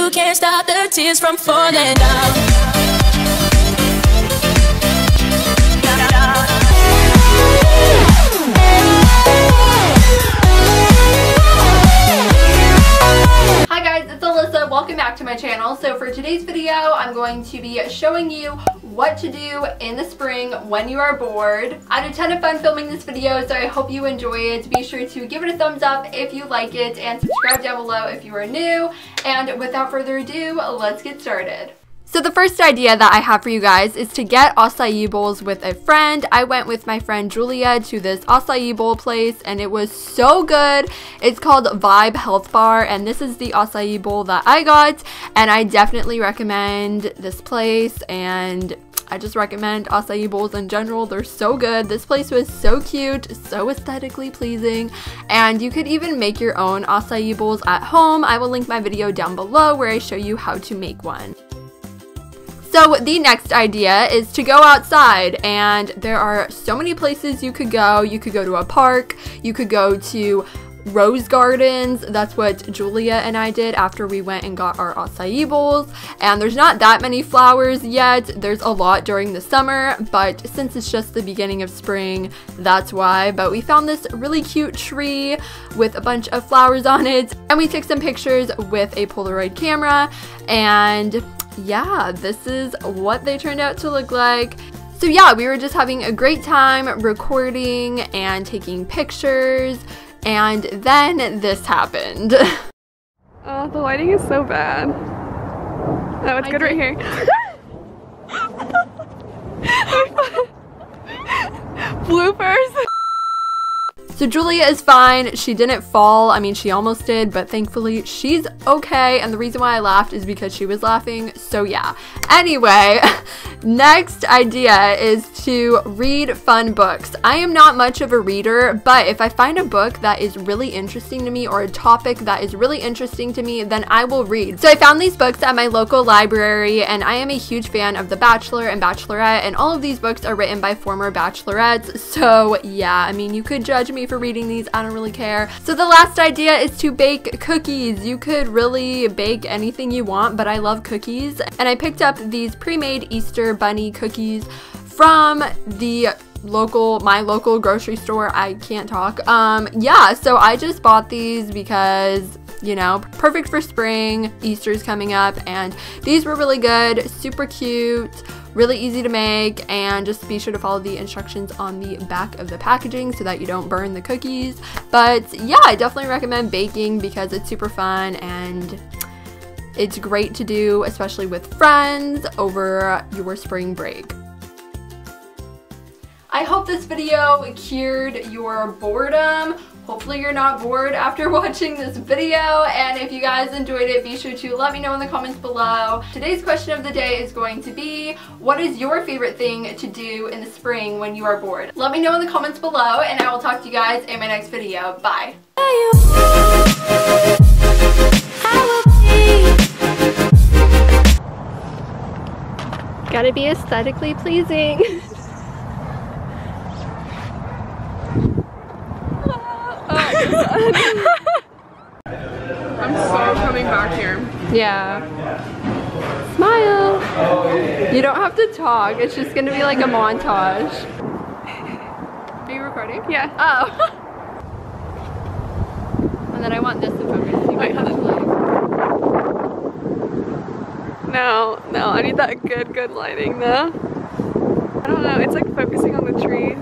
you can't stop the tears from falling down. Hi guys, it's Alyssa. Welcome back to my channel. So for today's video, I'm going to be showing you what to do in the spring when you are bored. I had a ton of fun filming this video, so I hope you enjoy it. Be sure to give it a thumbs up if you like it and subscribe down below if you are new. And without further ado, let's get started. So the first idea that I have for you guys is to get acai bowls with a friend. I went with my friend Julia to this acai bowl place and it was so good. It's called Vibe Health Bar and this is the acai bowl that I got, and I definitely recommend this place, and I just recommend acai bowls in general. They're so good. This place was so cute, so aesthetically pleasing, and you could even make your own acai bowls at home. I will link my video down below where I show you how to make one. So the next idea is to go outside, and there are so many places you could go. You could go to a park, you could go to rose gardens. That's what Julia and I did after we went and got our acai bowls. And there's not that many flowers yet. There's a lot during the summer, but since it's just the beginning of spring, that's why. But we found this really cute tree with a bunch of flowers on it, and we took some pictures with a Polaroid camera, and yeah, this is what they turned out to look like. So yeah, we were just having a great time recording and taking pictures, and then this happened. Oh, the lighting is so bad. Oh, it's good right here. Bloopers. So Julia is fine. She didn't fall. I mean, she almost did, but thankfully she's okay. And the reason why I laughed is because she was laughing. So yeah. Anyway, next idea is to read fun books. I am not much of a reader, but if I find a book that is really interesting to me or a topic that is really interesting to me, then I will read. So I found these books at my local library, and I am a huge fan of The Bachelor and Bachelorette, and all of these books are written by former bachelorettes. So yeah, I mean, you could judge me for reading these, I don't really care. So the last idea is to bake cookies. You could really bake anything you want, but I love cookies, and I picked up these pre-made Easter bunny cookies from the my local grocery store. I can't talk. Yeah, so I just bought these because, you know, perfect for spring. Easter's coming up, and these were really good, super cute, really easy to make, and just be sure to follow the instructions on the back of the packaging so that you don't burn the cookies. But yeah, I definitely recommend baking because it's super fun and it's great to do, especially with friends over your spring break. I hope this video cured your boredom. Hopefully you're not bored after watching this video, and if you guys enjoyed it, be sure to let me know in the comments below. Today's question of the day is going to be, what is your favorite thing to do in the spring when you are bored? Let me know in the comments below, and I will talk to you guys in my next video. Bye! Gotta be aesthetically pleasing. I'm so coming back here. Yeah. Smile. You don't have to talk. It's just gonna be like a montage. Are you recording? Yeah. Oh. And then I want this to focus. You might have to like. No, I need that good lighting though. I don't know, it's like focusing on the trees.